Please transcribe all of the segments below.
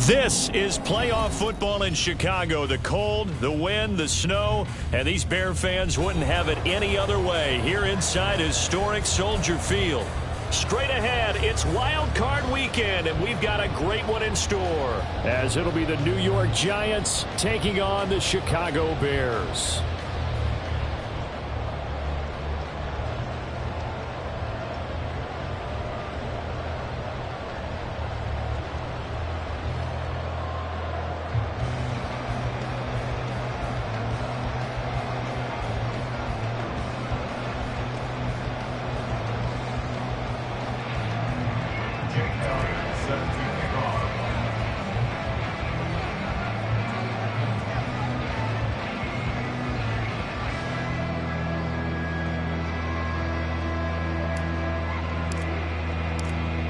This is playoff football in Chicago. The cold, the wind, the snow, and these Bear fans wouldn't have it any other way here inside historic Soldier Field. Straight ahead, it's Wild Card Weekend, and we've got a great one in store, as it'll be the New York Giants taking on the Chicago Bears.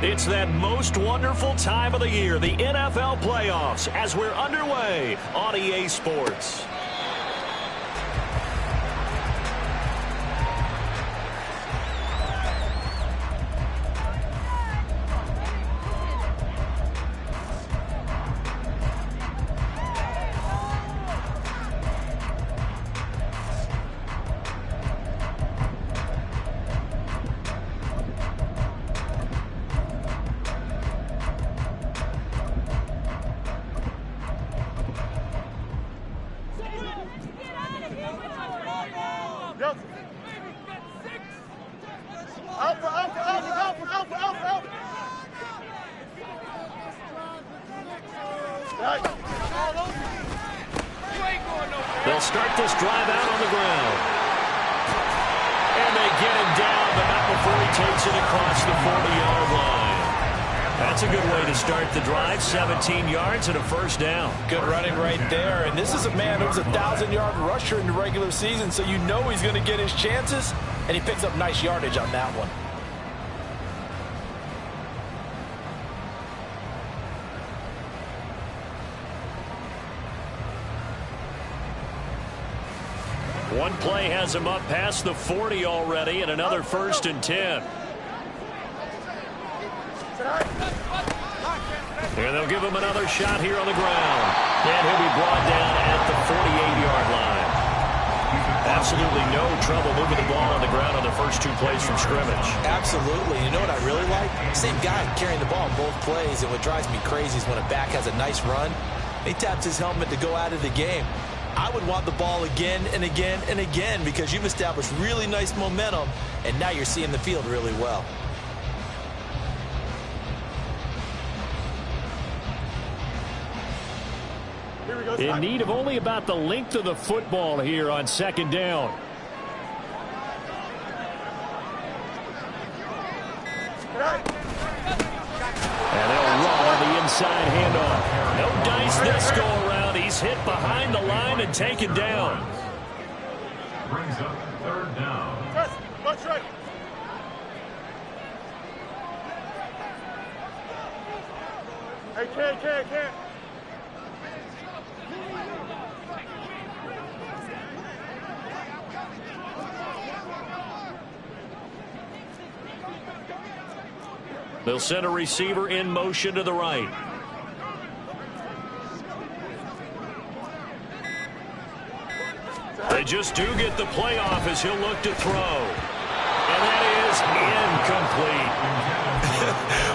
It's that most wonderful time of the year, the NFL playoffs, as we're underway on EA Sports. They'll start this drive out on the ground. And they get him down, but not before he takes it across the 40-yard line. That's a good way to start the drive. 17 yards and a first down. Good running right there. And this is a man who's a 1,000-yard rusher in the regular season, so you know he's going to get his chances, and he picks up nice yardage on that one. One play has him up past the 40 already, and another 1st and 10. And they'll give him another shot here on the ground. And he'll be brought down at the 48-yard line. Absolutely no trouble moving the ball on the ground on the first 2 plays from scrimmage. Absolutely. You know what I really like? Same guy carrying the ball in both plays, and what drives me crazy is when a back has a nice run, he taps his helmet to go out of the game. I would want the ball again and again and again because you've established really nice momentum, and now you're seeing the field really well. In need of only about the length of the football here on 2nd down. And they'll run on the inside handoff. No dice this go around. He's hit behind the line and taken down. Brings up 3rd down. That's right. Hey, can't. They'll send a receiver in motion to the right. They just do get the playoff as he'll look to throw. And that is incomplete.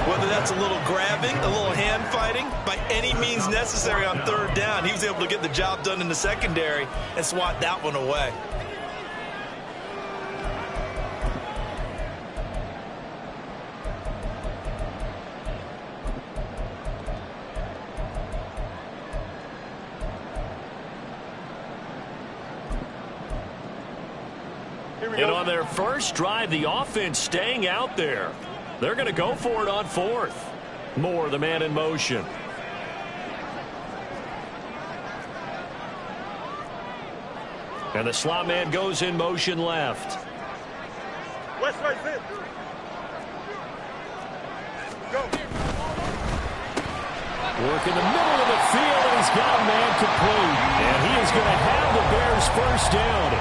Whether that's a little grabbing, a little hand fighting, by any means necessary on 3rd down, he was able to get the job done in the secondary and swat that one away. And on their first drive, the offense staying out there. They're going to go for it on 4th. Moore, the man in motion. And the slot man goes in motion left. Work in the middle of the field, and he's got a man complete. And he is going to have the Bears first down.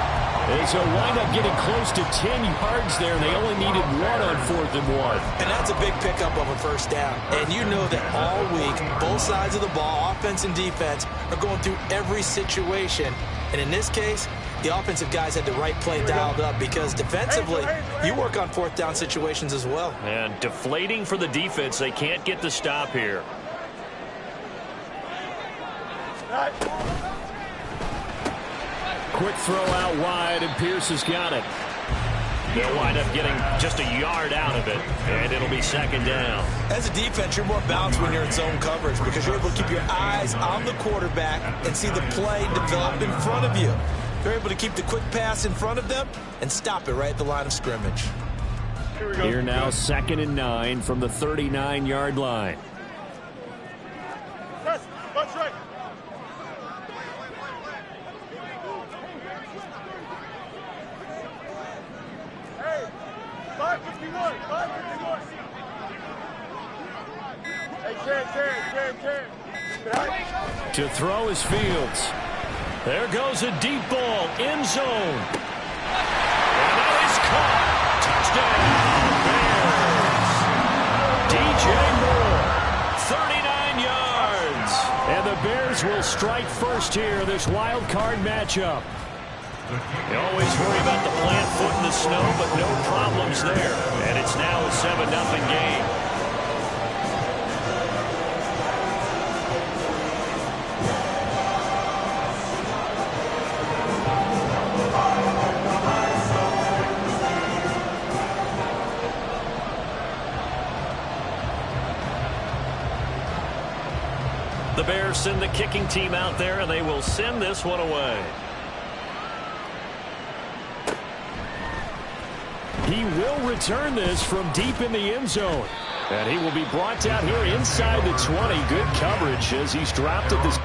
As they'll wind up getting close to 10 yards there. They only needed 1 on 4th and 1. And that's a big pickup of a first down. And you know that all week, both sides of the ball, offense and defense, are going through every situation. And in this case, the offensive guys had the right play dialed up because defensively, you work on 4th down situations as well. And deflating for the defense. They can't get the stop here. Quick throw out wide, and Pierce has got it. They'll wind up getting just a yard out of it, and it'll be 2nd down. As a defense, you're more balanced when you're in zone coverage because you're able to keep your eyes on the quarterback and see the play develop in front of you. You're able to keep the quick pass in front of them and stop it right at the line of scrimmage. Here now, 2nd and 9 from the 39-yard line. To throw is Fields. There goes a deep ball, end zone. And that is caught. Touchdown, Bears. DJ Moore, 39 yards. And the Bears will strike first here, this wild card matchup. You always worry about the plant foot in the snow, but no problems there. And it's now a 7-0 game. The Bears send the kicking team out there, and they will send this one away. He will return this from deep in the end zone. And he will be brought down here inside the 20. Good coverage as he's dropped at this.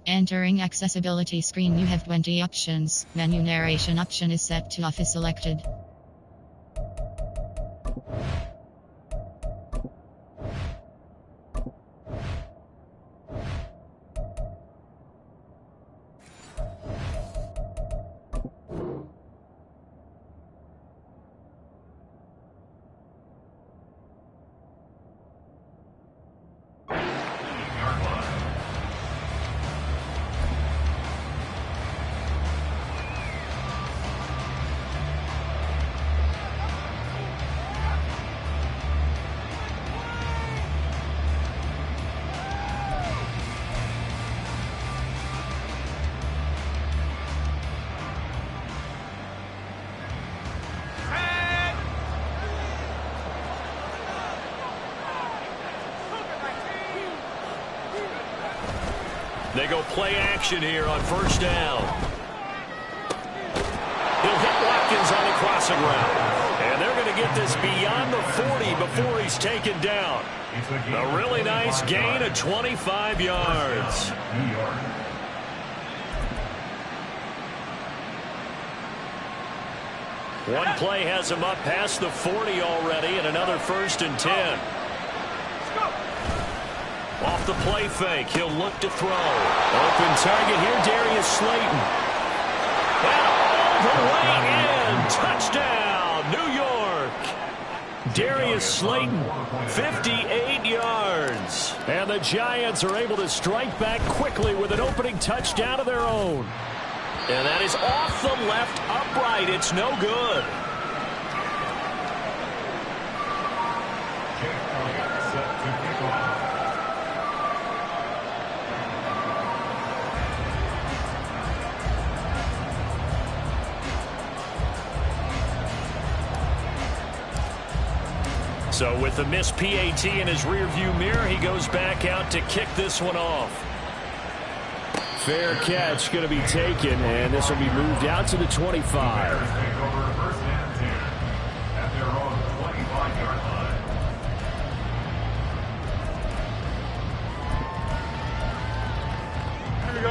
Entering accessibility screen, you have 20 options. Menu narration option is set to off is selected. They go play action here on first down. He'll hit Watkins on the crossing route. And they're going to get this beyond the 40 before he's taken down. A really nice gain of 25 yards. One play has him up past the 40 already, and another 1st and 10. Off the play fake, he'll look to throw. Open target here, Darius Slayton. And all the way in. Touchdown, New York. Darius Slayton, 58 yards. And the Giants are able to strike back quickly with an opening touchdown of their own. And that is off the left upright. It's no good. So with the missed PAT in his rearview mirror, he goes back out to kick this one off. Fair catch going to be taken, and this will be moved out to the 25.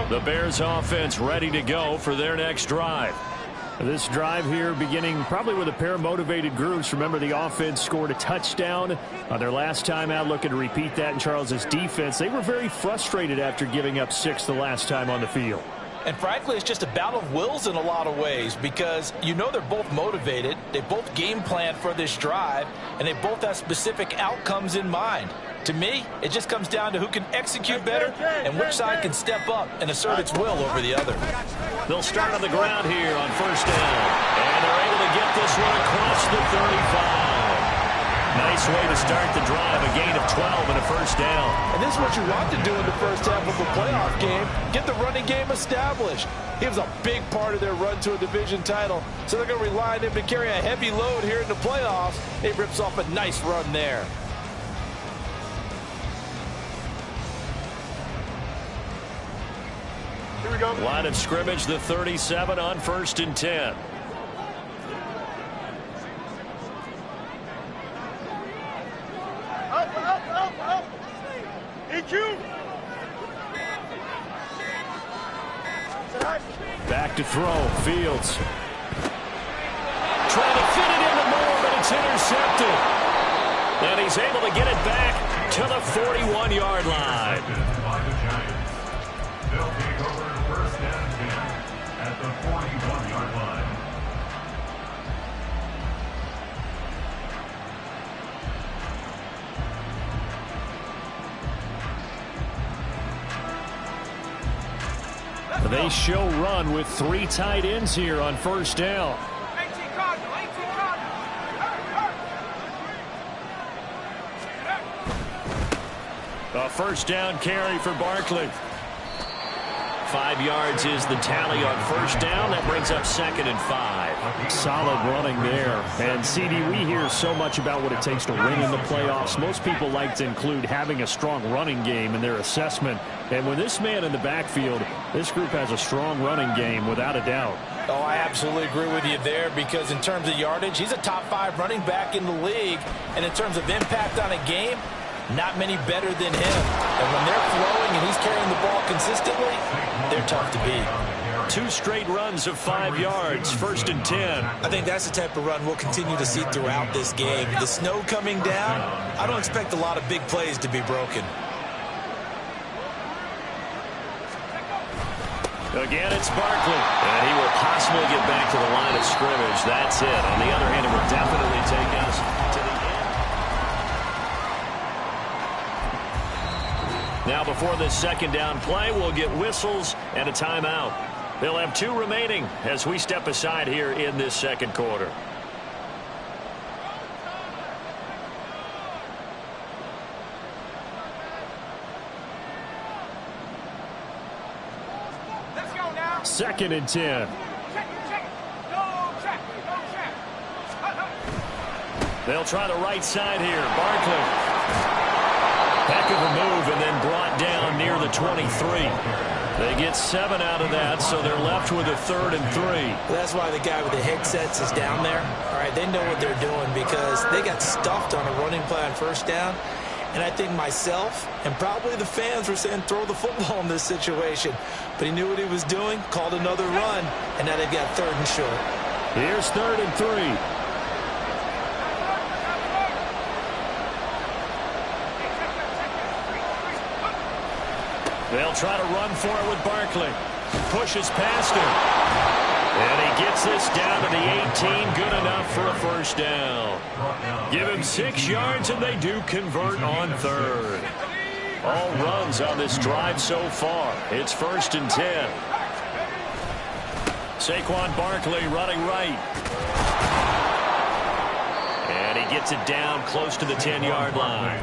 The Bears offense ready to go for their next drive. This drive here beginning probably with a pair of motivated groups. Remember, the offense scored a touchdown on their last time out, looking to repeat that in Charles's defense. They were very frustrated after giving up 6 the last time on the field. And frankly, it's just a battle of wills in a lot of ways because you know they're both motivated. They both game plan for this drive, and they both have specific outcomes in mind. To me, it just comes down to who can execute better and which side can step up and assert its will over the other. They'll start on the ground here on first down. And they're able to get this one across the 35. Nice way to start the drive, a gain of 12 and a first down. And this is what you want to do in the first half of a playoff game. Get the running game established. He was a big part of their run to a division title, so they're going to rely on him to carry a heavy load here in the playoffs. He rips off a nice run there. Here we go. Line of scrimmage, the 37 on first and 10. Back to throw. Fields. Trying to fit it into Moore, but it's intercepted. And he's able to get it back to the 41-yard line. They'll take over first and 10 at the 41-yard line. They show run with 3 tight ends here on first down. A first down carry for Barkley. 5 yards is the tally on first down. That brings up 2nd and 5. Solid running there. And, CD, we hear so much about what it takes to win in the playoffs. Most people like to include having a strong running game in their assessment. And with this man in the backfield, this group has a strong running game without a doubt. Oh, I absolutely agree with you there because in terms of yardage, he's a top 5 running back in the league. And in terms of impact on a game, not many better than him. And when they're flowing and he's carrying the ball consistently, they're tough to beat. 2 straight runs of 5 yards, first and 10. I think that's the type of run we'll continue to see throughout this game. The snow coming down, I don't expect a lot of big plays to be broken. Again, it's Barkley. And he will possibly get back to the line of scrimmage. That's it. On the other hand, it will definitely take us to the end. Now, before this second down play, we'll get whistles and a timeout. They'll have 2 remaining as we step aside here in this second quarter. Let's go now. 2nd and 10. They'll try the right side here. Barkley. Heck of a move and then brought down near the 23. They get 7 out of that, so they're left with a 3rd and 3. That's why the guy with the headsets is down there. All right, they know what they're doing because they got stuffed on a running play on first down. And I think myself and probably the fans were saying throw the football in this situation. But he knew what he was doing, called another run, and now they've got 3rd and short. Here's 3rd and 3. They'll try to run for it with Barkley. Pushes past him. And he gets this down to the 18. Good enough for a first down. Give him 6 yards, and they do convert on 3rd. All runs on this drive so far. It's 1st and 10. Saquon Barkley running right. And he gets it down close to the 10-yard line.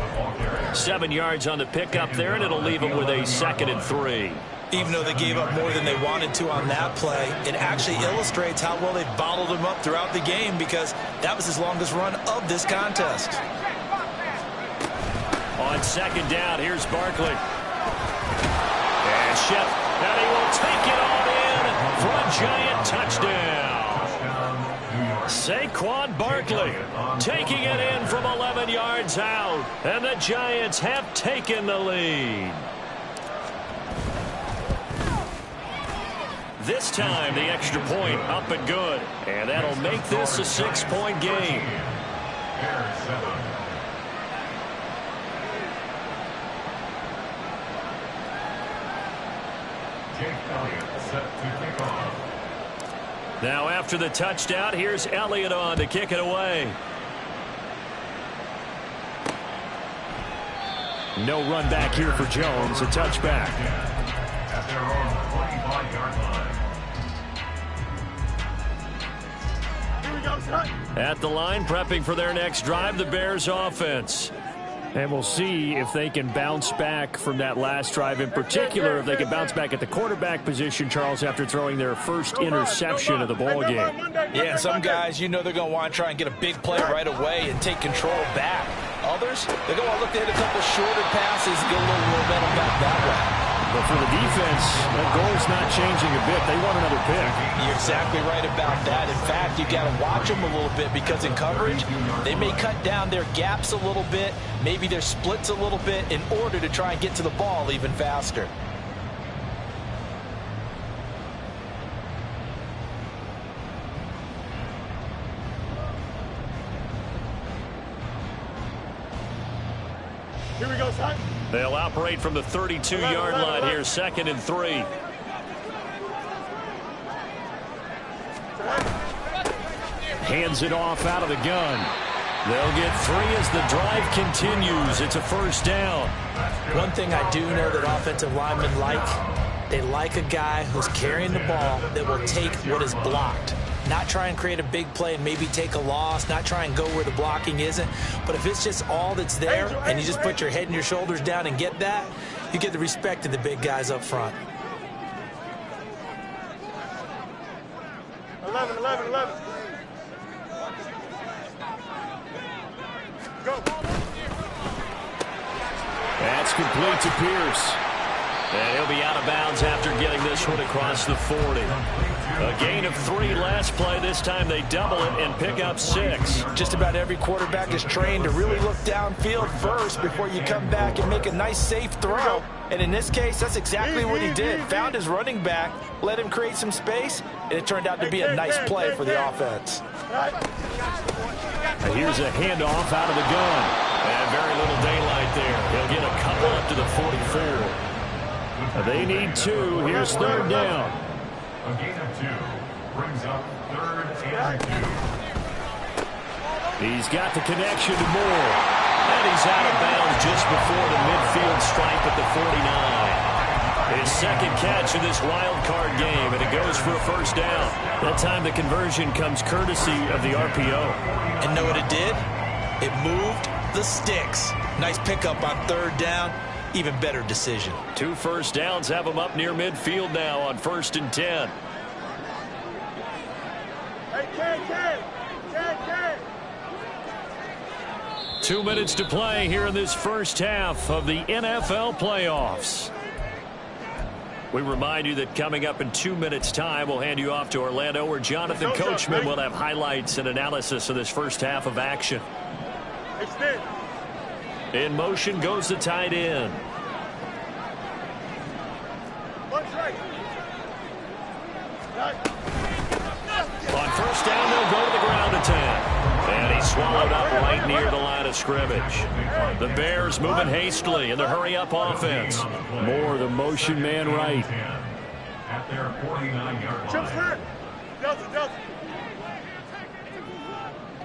7 yards on the pickup there, and it'll leave him with a 2nd and 3. Even though they gave up more than they wanted to on that play, it actually illustrates how well they bottled him up throughout the game because that was his longest run of this contest. On 2nd down, here's Barkley. And Shep, and he will take it all in for a giant touchdown. Saquon Barkley taking it in from 11 yards out, and the Giants have taken the lead. This time, the extra point up and good. And that'll make this a 6-point game. Bears 7. Jake Elliott set to kick off. Now after the touchdown, here's Elliott on to kick it away. No run back here for Jones. A touchback. At their own 25-yard line. Here we go, son. At the line, prepping for their next drive, the Bears offense. And we'll see if they can bounce back from that last drive. In particular, if they can bounce back at the quarterback position, Charles, after throwing their first interception of the ball game. Yeah, some guys, you know they're going to want to try and get a big play right away and take control back. Others, they're going to look to hit a couple shorter passes and get a little momentum back that way. But for the defense, that goal's not changing a bit. They want another pick. You're exactly right about that. In fact, you got to watch them a little bit because in coverage, they may cut down their gaps a little bit, maybe their splits a little bit in order to try and get to the ball even faster. Here we go, son. They'll operate from the 32-yard line here, 2nd and 3. Hands it off out of the gun. They'll get 3 as the drive continues. It's a first down. One thing I do know that offensive linemen like, they like a guy who's carrying the ball that will take what is blocked. Not try and create a big play and maybe take a loss, not try and go where the blocking isn't. But if it's just all that's there and you just put your head and your shoulders down and get that, you get the respect of the big guys up front. 11. Go. That's complete to Pierce. And he'll be out of bounds after getting this one across the 40. A gain of 3 last play. This time they double it and pick up 6. Just about every quarterback is trained to really look downfield first before you come back and make a nice, safe throw. And in this case, that's exactly what he did. Found his running back, let him create some space, and it turned out to be a nice play for the offense. Here's a handoff out of the gun. And very little daylight there. He'll get a couple up to the 44. They need 2. Here's 3rd down. A gain of 2 brings up 3rd and 2. He's got the connection to Moore. And he's out of bounds just before the midfield stripe at the 49. His 2nd catch of this wild card game, and it goes for a first down. That time the conversion comes courtesy of the RPO. And know what it did? It moved the sticks. Nice pickup on 3rd down. Even better decision. 2 first downs have him up near midfield now on 1st and 10. Hey, Ken. 2 minutes to play here in this first half of the NFL playoffs. We remind you that coming up in 2 minutes' time, we'll hand you off to Orlando, where Jonathan Coachman will have highlights and analysis of this first half of action. Extend. In motion goes the tight end. One strike. On first down, they'll go to the ground attack. And he's swallowed up right near the line of scrimmage. The Bears moving hastily in the hurry-up offense. Moore, the motion man right. At their 49-yard line. Jump hurt. Delta.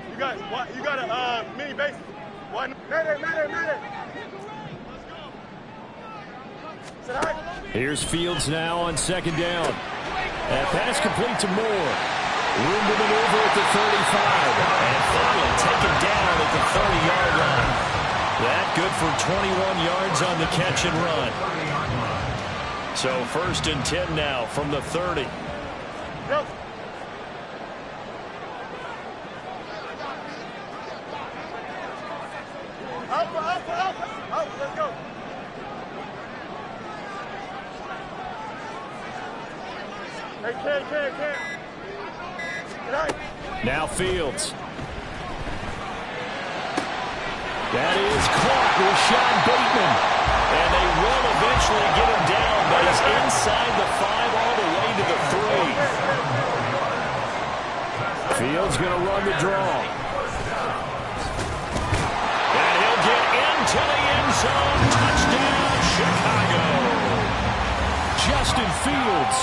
You got a mini base. One. Mayday. Here's Fields now on 2nd down. That pass complete to Moore. Room to maneuver at the 35. And finally taken down at the 30-yard line. That good for 21 yards on the catch and run. So 1st and 10 now from the 30. Up, let's go. Hey, Ken. Now Fields. That is caught with Sean Bateman. And they will eventually get him down, but is inside the 5 all the way to the 3. Fields going to run the draw. And he'll get into the end zone. Touchdown, Chicago. Justin Fields.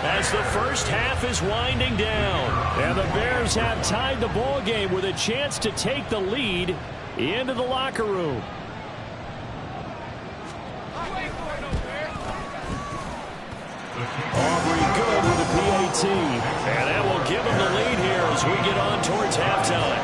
As the first half is winding down. And the Bears have tied the ball game with a chance to take the lead into the locker room. Aubrey good with a PAT. And that will give them the lead here as we get on towards halftime.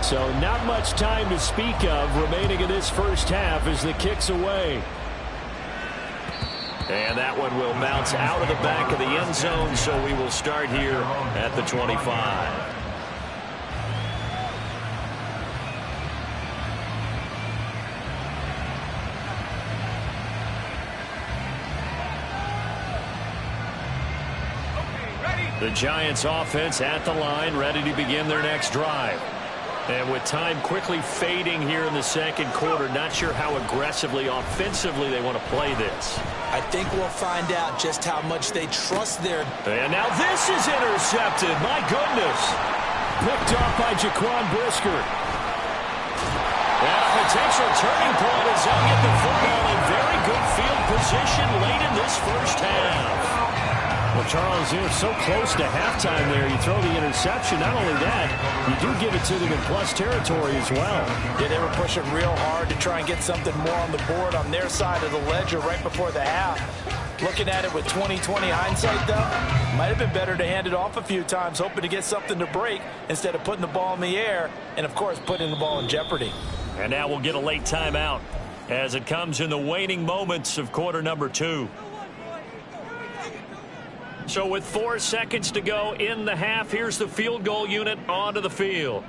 So not much time to speak of remaining in this first half as the kick's away. And that one will bounce out of the back of the end zone, so we will start here at the 25. The Giants offense at the line, ready to begin their next drive. And with time quickly fading here in the second quarter, not sure how aggressively, offensively they want to play this. I think we'll find out just how much they trust their... And now this is intercepted. My goodness. Picked off by Jaquan Brisker. And a potential turning point as they'll get the football in very good field position late in this first half. Well, Charles, you're so close to halftime there. You throw the interception. Not only that, you do give it to them in plus territory as well. Yeah, they were pushing real hard to try and get something more on the board on their side of the ledger right before the half. Looking at it with 20/20 hindsight, though, might have been better to hand it off a few times, hoping to get something to break instead of putting the ball in the air and, of course, putting the ball in jeopardy. And now we'll get a late timeout as it comes in the waning moments of quarter number 2. So with 4 seconds to go in the half, here's the field goal unit onto the field.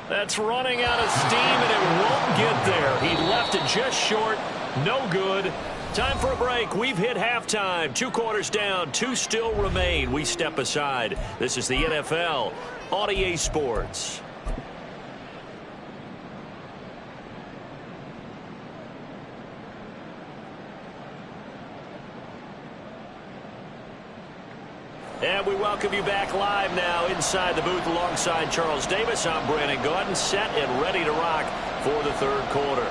That's running out of steam, and it won't get there. He left it just short. No good. Time for a break. We've hit halftime. 2 quarters down. 2 still remain. We step aside. This is the NFL on EA Sports. And we welcome you back live now inside the booth alongside Charles Davis. I'm Brandon Gaudin, set and ready to rock for the third quarter.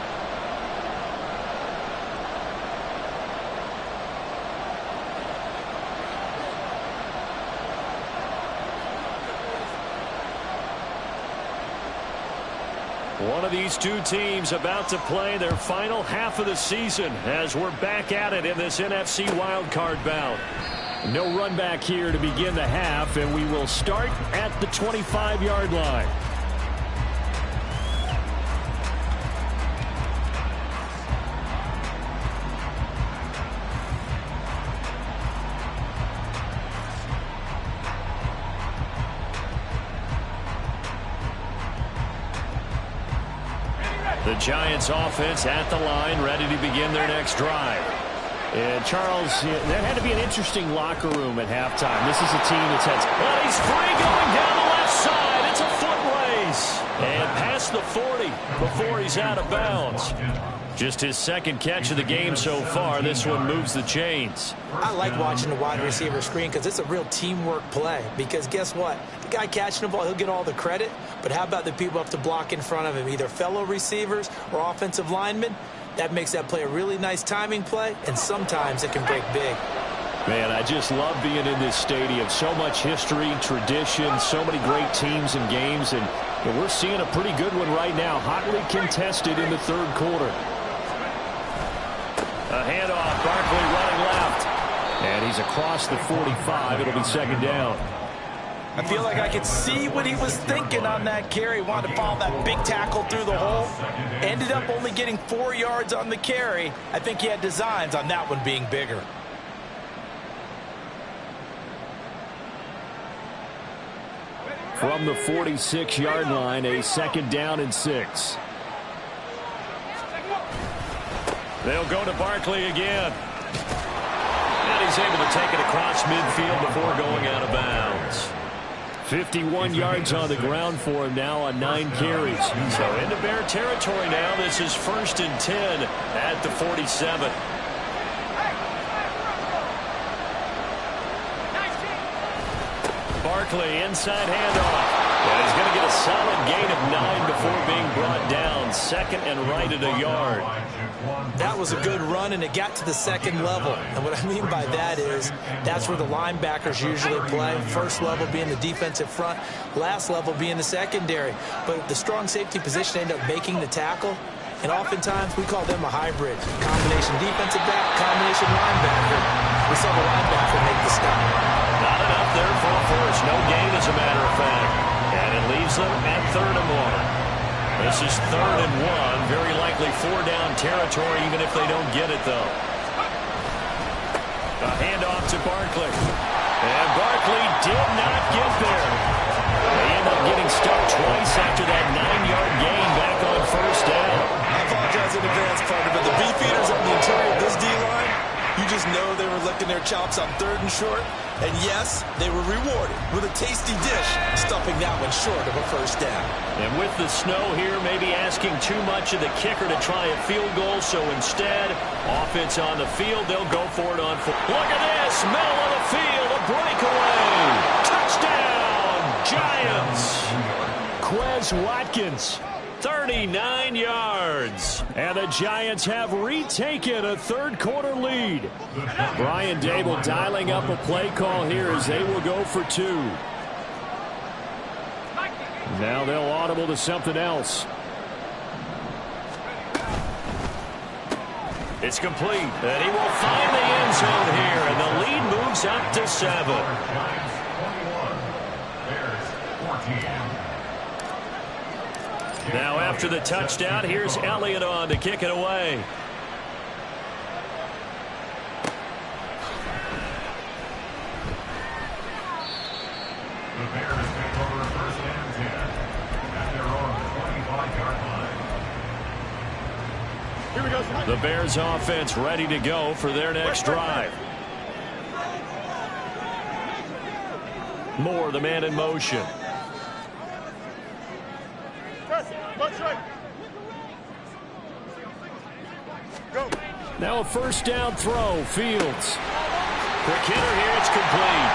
One of these two teams about to play their final half of the season as we're back at it in this NFC wildcard bout. No run back here to begin the half, and we will start at the 25-yard line. The Giants offense at the line, ready to begin their next drive. And Charles, that had to be an interesting locker room at halftime. This is a team that's had... Well, he's free going down the left side. It's a foot race. And past the 40 before he's out of bounds. Just his second catch of the game so far. This one moves the chains. I like watching the wide receiver screen because it's a real teamwork play. Because guess what? The guy catching the ball, he'll get all the credit. But how about the people up to block in front of him, either fellow receivers or offensive linemen? That makes that play a really nice timing play, and sometimes it can break big. Man, I just love being in this stadium. So much history, tradition, so many great teams and games, and we're seeing a pretty good one right now, hotly contested in the third quarter. A handoff, Barkley running left. And he's across the 45. It'll be second down. I feel like I could see what he was thinking on that carry. Wanted to follow that big tackle through the hole. Ended up only getting 4 yards on the carry. I think he had designs on that one being bigger. From the 46-yard line, a second down and 6. They'll go to Barkley again. And he's able to take it across midfield before going out of bounds. 51 yards on the ground for him now on 9 carries. So into Bear territory now. This is 1st and 10 at the 47. Barkley, inside handoff. And he's going to get a solid gain of 9 before being brought down. 2nd and right at a yard. That was a good run, and it got to the 2nd level. And what I mean by that is that's where the linebackers usually play. First level being the defensive front, last level being the secondary. But the strong safety position ended up making the tackle. And oftentimes we call them a hybrid. Combination defensive back, combination linebacker. We saw the linebacker make the stop. Not enough there for a first. No gain, as a matter of fact. And it leaves them at 3rd and 1. This is 3rd and 1. Very likely 4-down territory, even if they don't get it, though. A handoff to Barkley. And Barkley did not get there. They end up getting stuck twice after that 9-yard gain back on 1st down. I apologize in advance, partner, but the beefeaters on the interior of this D-line, you just know they were licking their chops on 3rd and short. And yes, they were rewarded with a tasty dish, stuffing that one short of a 1st down. And with the snow here, maybe asking too much of the kicker to try a field goal. So instead, offense on the field, they'll go for it on 4. Look at this, middle of the field, a breakaway. Touchdown, Giants. Quez Watkins. 39 yards. And the Giants have retaken a 3rd-quarter lead. Brian Dable dialing up a play call here as they will go for 2. Now they'll audible to something else. It's complete. And he will find the end zone here. And the lead moves up to 7. Giants 21, Bears 14. Now after the touchdown, here's Elliott on to kick it away. The Bears take over 1st and 10 at their own 25-yard line. Here we go. The Bears offense ready to go for their next drive. Moore, the man in motion. Go. Now a 1st down throw. Fields. Quick hitter here. It's complete.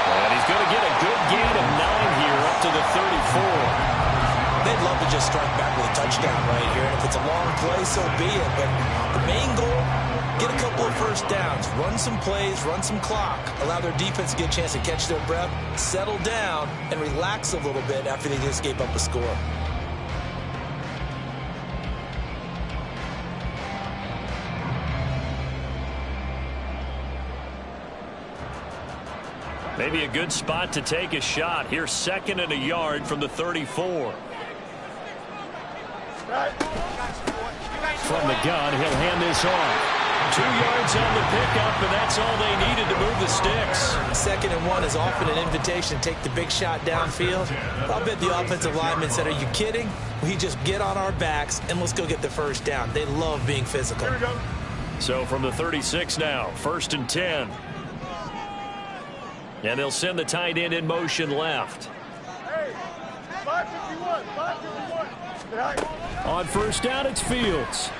And he's going to get a good gain of 9 here up to the 34. They'd love to just strike back with a touchdown right here. And if it's a long play, so be it. But the main goal, get a couple of 1st downs. Run some plays, run some clock. Allow their defense to get a chance to catch their breath, settle down, and relax a little bit after they just gave up a score. Maybe a good spot to take a shot. Here's 2nd and a yard from the 34. From the gun, he'll hand this off. 2 yards on the pickup, and that's all they needed to move the sticks. 2nd and 1 is often an invitation to take the big shot downfield. I'll bet the offensive lineman said, are you kidding? We just get on our backs and let's go get the 1st down. They love being physical. Here we go. So from the 36 now, 1st and 10. And they'll send the tight end in motion left. Hey, 551, 551. On 1st down, it's Fields.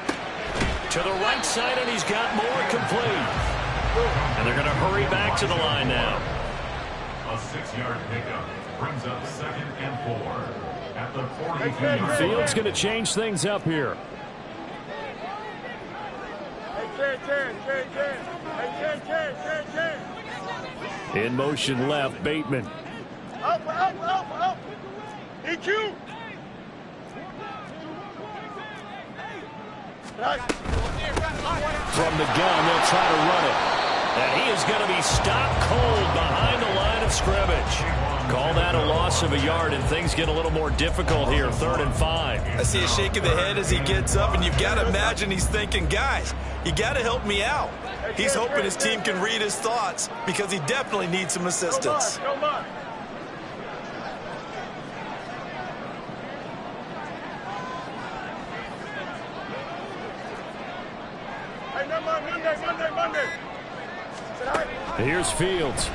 To the right side, and he's got more complete. And they're going to hurry back to the line now. A 6-yard pickup brings up 2nd and 4 at the 42-yard Fields going to change things up here. Hey, Ken. Hey, Ken. In motion left, Bateman. Up. EQ. From the gun, they'll try to run it. And he is going to be stopped cold behind the line of scrimmage. Call that a loss of a yard, and things get a little more difficult here. 3rd and 5. I see a shake of the head as he gets up, and you've got to imagine he's thinking, guys, you got to help me out. He's hoping his team can read his thoughts because he definitely needs some assistance. Come on. Hey, Monday. Here's Fields.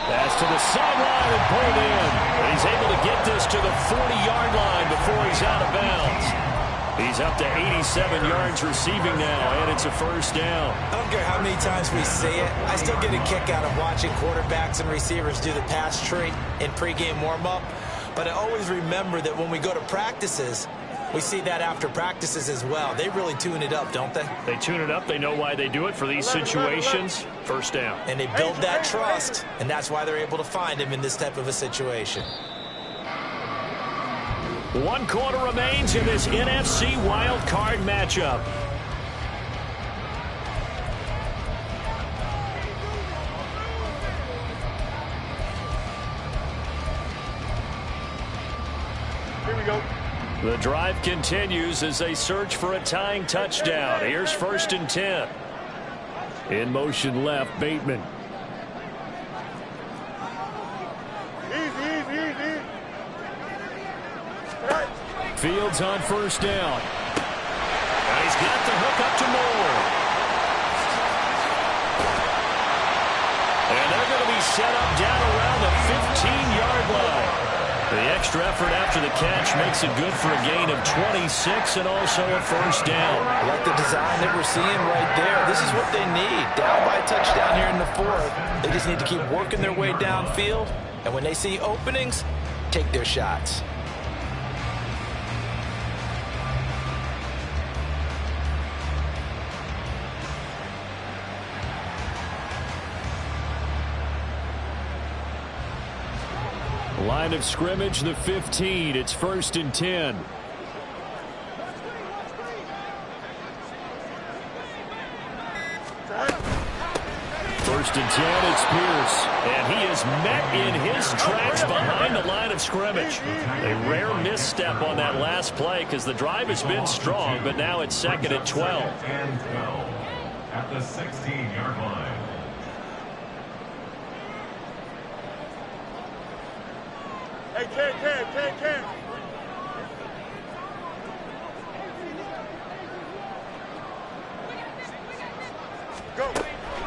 Pass to the sideline and pulled in. He's able to get this to the 40-yard line before he's out of bounds. He's up to 87 yards receiving now, and it's a first down. I don't care how many times we see it. I still get a kick out of watching quarterbacks and receivers do the pass tree in pregame warm-up. But I always remember that when we go to practices, we see that after practices as well. They really tune it up, don't they? They tune it up. They know why they do it for these situations. First down. And they build that trust, and that's why they're able to find him in this type of a situation. 1 quarter remains in this NFC wild card matchup. Here we go. The drive continues as they search for a tying touchdown. Here's 1st and 10. In motion left, Bateman. Easy. Fields on first down. And he's got the hook up to Moore. And they're going to be set up down around the 15-yard line. The extra effort after the catch makes it good for a gain of 26 and also a first down. I like the design that we're seeing right there. This is what they need. Down by a touchdown here in the 4th. They just need to keep working their way downfield. And when they see openings, take their shots. Line of scrimmage, the 15. It's 1st and 10. First and 10, it's Pierce. And he is met in his tracks behind the line of scrimmage. A rare misstep on that last play because the drive has been strong, but now it's 2nd and 12. And 12 at the 16-yard line. Hey, Cam. Go.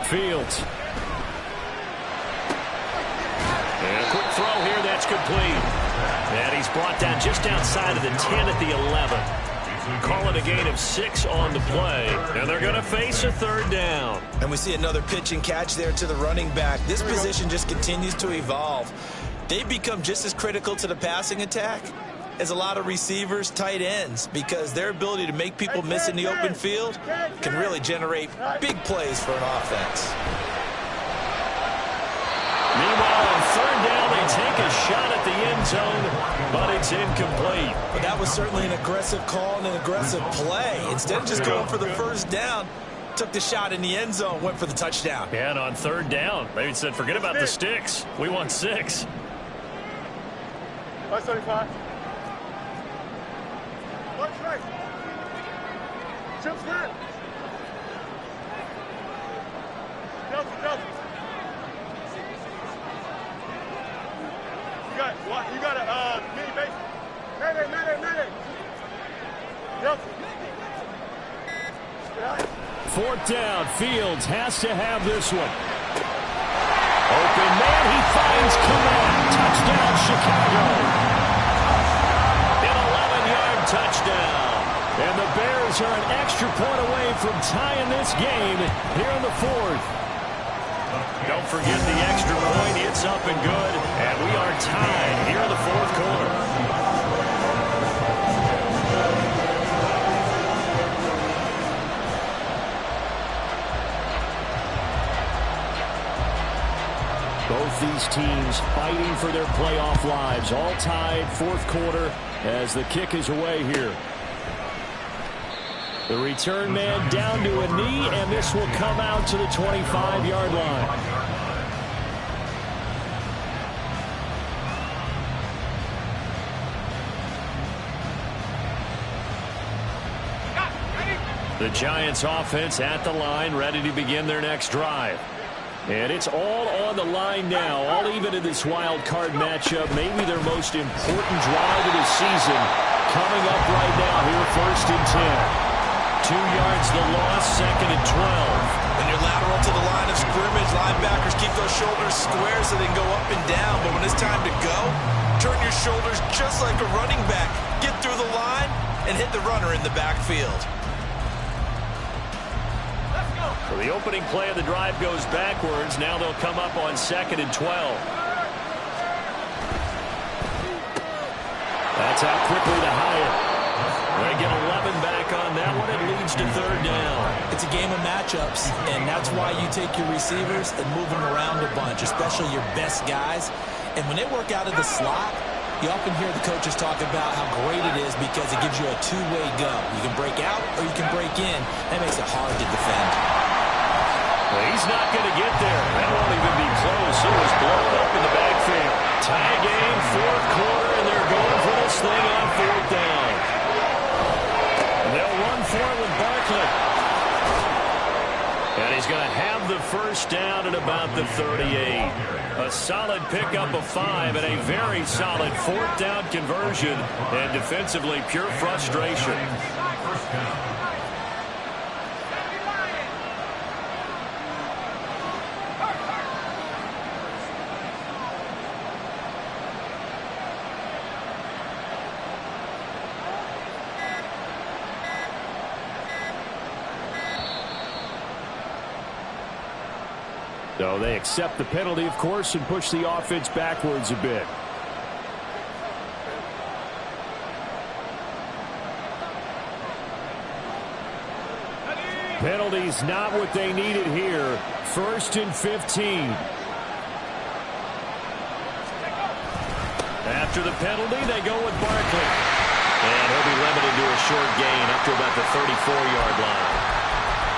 Fields. And a quick throw here, that's complete. And he's brought down just outside of the 10 at the 11. Call it a gain of 6 on the play. And they're going to face a 3rd down. And we see another pitch and catch there to the running back. This position just continues to evolve. They become just as critical to the passing attack as a lot of receivers, tight ends, because their ability to make people miss in the open field can really generate big plays for an offense. Meanwhile, on 3rd down, they take a shot at the end zone, but it's incomplete. But that was certainly an aggressive call and an aggressive play. Instead of just going for the first down, took the shot in the end zone, went for the touchdown. Yeah, and on 3rd down, they said, forget about the sticks. We want 6. 575. One strike. Chip snap. Delta. You got a mini base. Mayday. Delta. 4th down. Fields has to have this one. Open man, he finds Kaman. Touchdown, Chicago. An 11-yard touchdown. And the Bears are an extra point away from tying this game here in the 4th. Don't forget the extra point. It's up and good. And we are tied here in the 4th quarter. Both these teams fighting for their playoff lives. All tied, 4th quarter as the kick is away here. The return man down to a knee, and this will come out to the 25-yard line. The Giants offense at the line, ready to begin their next drive. And it's all on the line now, all even in this wild card matchup. Maybe their most important drive of the season coming up right now here, 1st and 10. 2 yards the loss, 2nd and 12. When you're loud linebackers keep those shoulders square so they can go up and down, but when it's time to go, turn your shoulders just like a running back. Get through the line and hit the runner in the backfield. So the opening play of the drive goes backwards. Now they'll come up on 2nd and 12. That's out quickly to Hyatt. They get 11 back on that one. It leads to 3rd down. It's a game of matchups, and that's why you take your receivers and move them around a bunch, especially your best guys. And when they work out of the slot, you often hear the coaches talk about how great it is because it gives you a two-way go. You can break out or you can break in. That makes it hard to defend. Well, he's not going to get there. That won't even be close. He was blown up in the backfield. Tie game, 4th quarter, and they're going for this thing on 4th down. And they'll run for it with Barkley. And he's going to have the 1st down at about the 38. A solid pickup of 5 and a very solid 4th down conversion. And defensively, pure frustration. First down. So they accept the penalty, of course, and push the offense backwards a bit. Penalty's not what they needed here. 1st and 15. After the penalty, they go with Barkley. And he'll be limited to a short gain up to about the 34-yard line.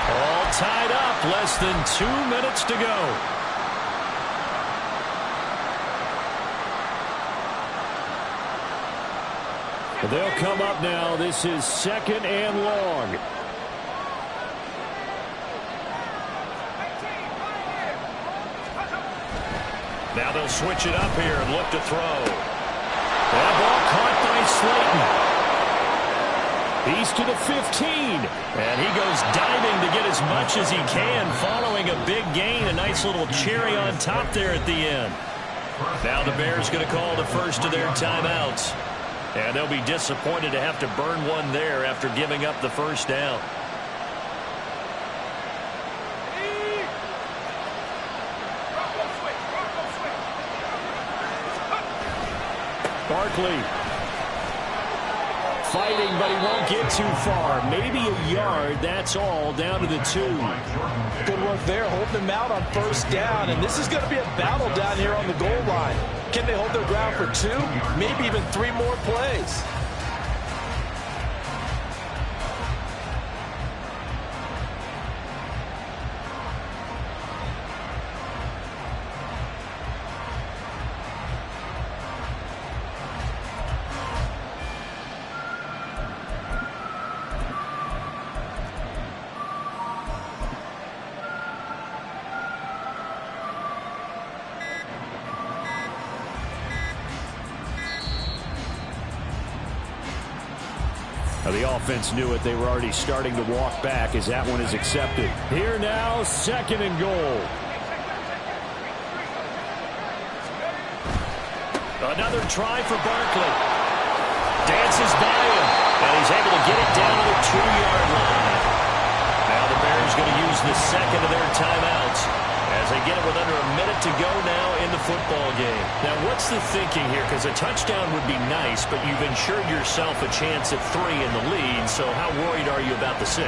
All tied up, less than 2 minutes to go. They'll come up now. This is 2nd and long. Now they'll switch it up here and look to throw. That ball caught by Slayton. He's to the 15. And he goes diving to get as much as he can, following a big gain. A nice little cherry on top there at the end. Now the Bears going to call the first of their timeouts. And they'll be disappointed to have to burn one there after giving up the 1st down. Barkley fighting, but he won't get too far. Maybe a yard, that's all, down to the 2. Good work there, holding them out on 1st down, and this is going to be a battle down here on the goal line. Can they hold their ground for 2, maybe even 3 more plays? Now the offense knew it. They were already starting to walk back as that one is accepted. Here now, 2nd and goal. Another try for Barkley. Dances by him, and he's able to get it down to the 2-yard line. Now the Bears going to use the 2nd of their timeouts as they get it with under a minute to go now in the football game. Now, what's the thinking here? Because a touchdown would be nice, but you've ensured yourself a chance at 3 in the lead, so how worried are you about the 6?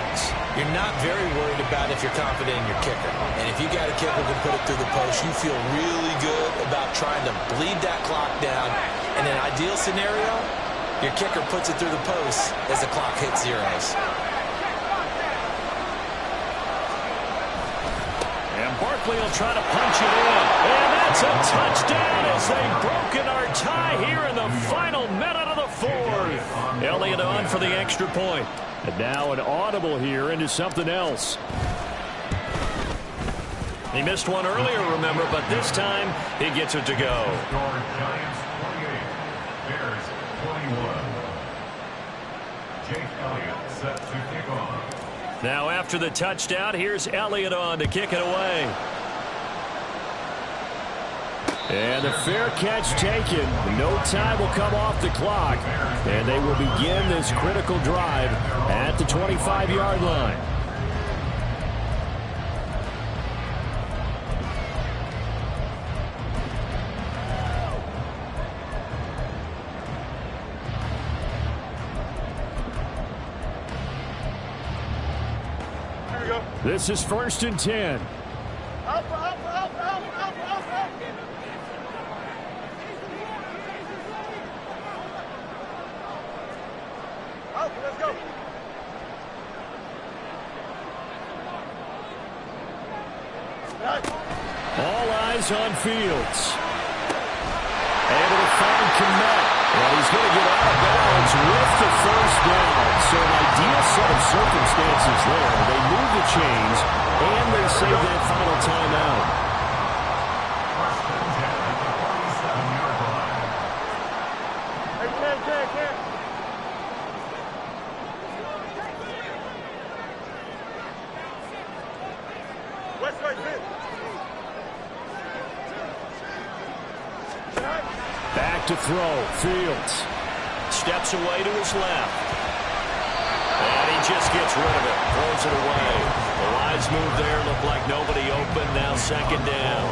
You're not very worried about if you're confident in your kicker. And if you got a kicker who can put it through the post, you feel really good about trying to bleed that clock down. In an ideal scenario, your kicker puts it through the post as the clock hits zeros. Barkley will try to punch it in. And that's a touchdown as they've broken our tie here in the final minute of the 4th. Elliott on for the extra point. And now an audible here into something else. He missed one earlier, remember, but this time he gets it to go. Giants 28, Bears 21. Jake Elliott set to kick off. Now after the touchdown, here's Elliott on to kick it away. And the fair catch taken. No time will come off the clock. And they will begin this critical drive at the 25-yard line. This is 1st and 10. Up. Let's go. All eyes on Fields. Able to find Kmet. And he's going to get out of bounds with the first down. So an ideal set of circumstances there. They move the chains, and they save that final timeout. Hey, West right here. Back to throw. Fields. Steps away to his left. And he just gets rid of it. Throws it away. The wise move there. Looked like nobody open. Now 2nd down.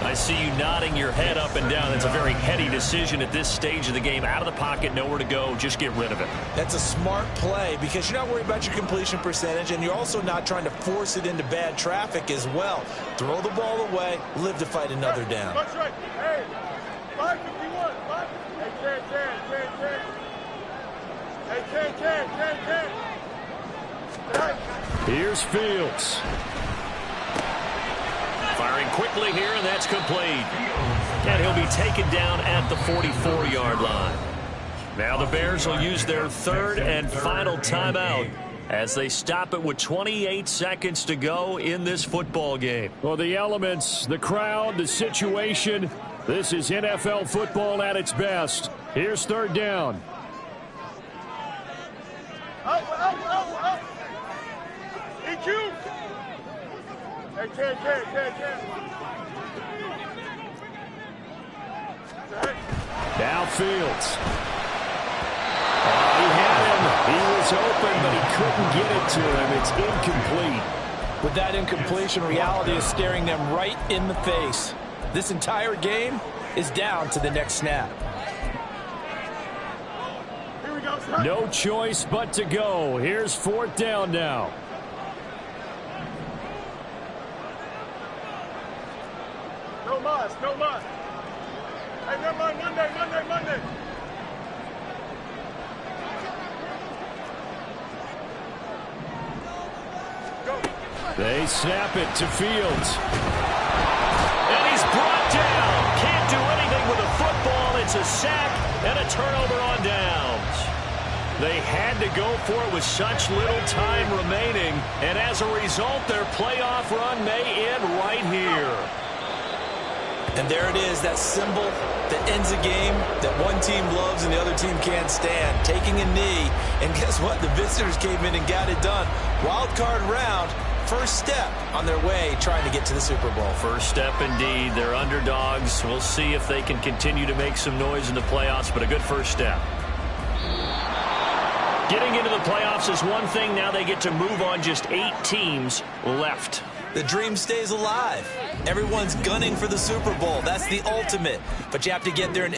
I see you nodding your head up and down. That's a very heady decision at this stage of the game. Out of the pocket, nowhere to go. Just get rid of it. That's a smart play because you're not worried about your completion percentage, and you're also not trying to force it into bad traffic as well. Throw the ball away, live to fight another down. That's right. Hey, 551. Hey, 10. Here's Fields. Firing quickly here, and that's complete. And he'll be taken down at the 44-yard line. Now the Bears will use their 3rd and final timeout as they stop it with 28 seconds to go in this football game. Well, the elements, the crowd, the situation, this is NFL football at its best. Here's 3rd down. Up. EQ. Hey, 10. Now Fields. He had him. He was open, but he couldn't get it to him. It's incomplete. With that incompletion, reality is staring them right in the face. This entire game is down to the next snap. Here we go, son. No choice but to go. Here's 4th down now. No muss. Hey, never mind. Monday. Go. They snap it to Fields. And he's brought down. Can't do anything with a football. It's a sack and a turnover on downs. They had to go for it with such little time remaining. And as a result, their playoff run may end right here. And there it is, that symbol that ends a game that one team loves and the other team can't stand. Taking a knee, and guess what? The visitors came in and got it done. Wild card round, first step on their way trying to get to the Super Bowl. First step indeed. They're underdogs. We'll see if they can continue to make some noise in the playoffs, but a good first step. Getting into the playoffs is one thing. Now they get to move on. Just 8 teams left. The dream stays alive. Everyone's gunning for the Super Bowl. That's the ultimate. But you have to get there and